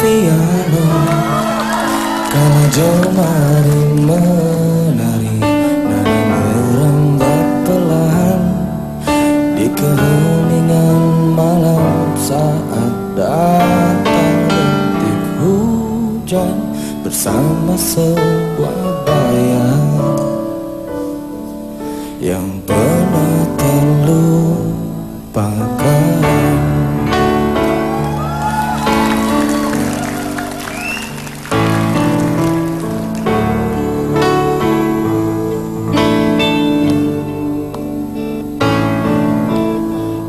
piano, kala jemari menari, nada merambat perlahan di keheningan malam saat datang rintik hujan bersama sebuah bayang yang pernah terlupakan.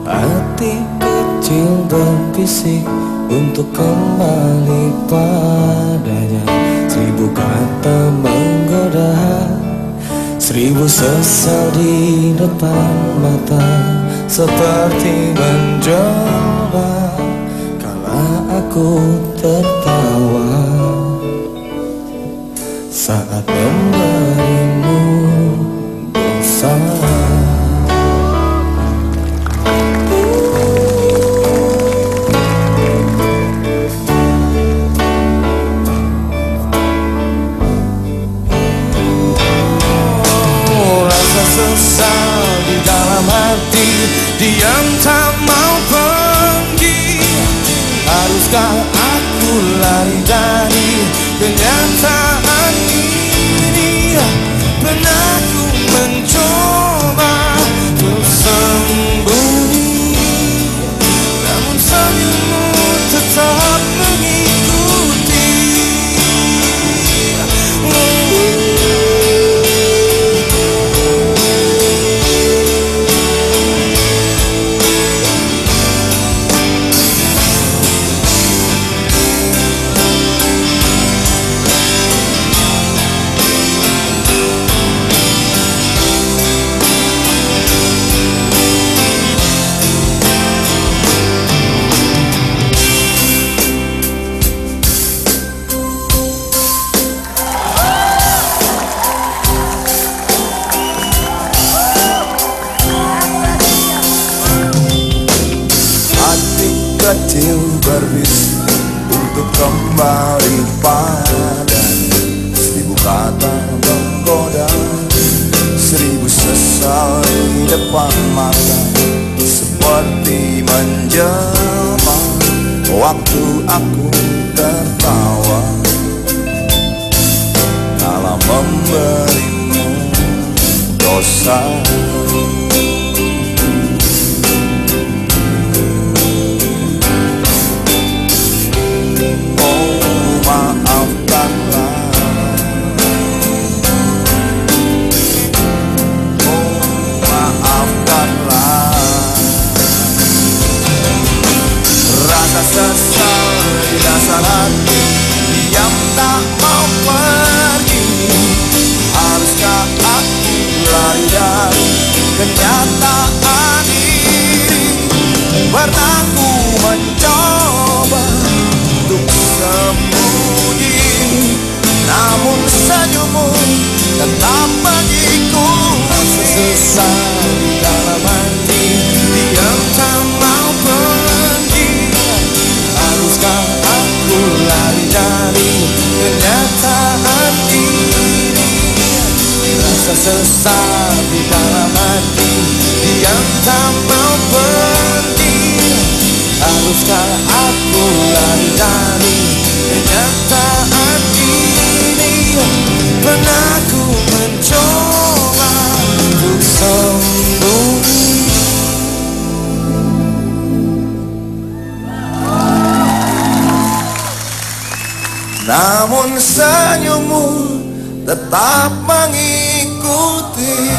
Hati kecil berbisik untuk kembali padanya. 1000 kata menggoda, 1000 sesal di depan mata, seperti mencoba kala aku tertawa saat memberimu dosa. Sesal di dalam hati, diam tak mau pergi. Haruskah aku lari dari kenyataan ini? Pernah ku mencoba untuk sembunyi, namun senyummu tetap mengikuti. Kecil berbisik untuk kembali padanya. 1000 kata menggoda, 1000 sesal di depan mata, seperti menjelma waktu aku tertawa kala memberimu dosa. Sesal di dasar hati, diam tak mau pergi. Haruskah aku lari dari kenyataan ini? Pernah ku mencoba untuk sembunyi, namun senyummu tetap mengikuti. Sesal di dalam hati, diam tak mau pergi. Haruskah aku lari dari kenyataan ini? Rasa sesal di dalam hati, diam tak mau pergi. Haruskah aku lari dari kenyataan ini? Pernah ku mencoba untuk sembunyi, namun senyummu tetap mengikuti.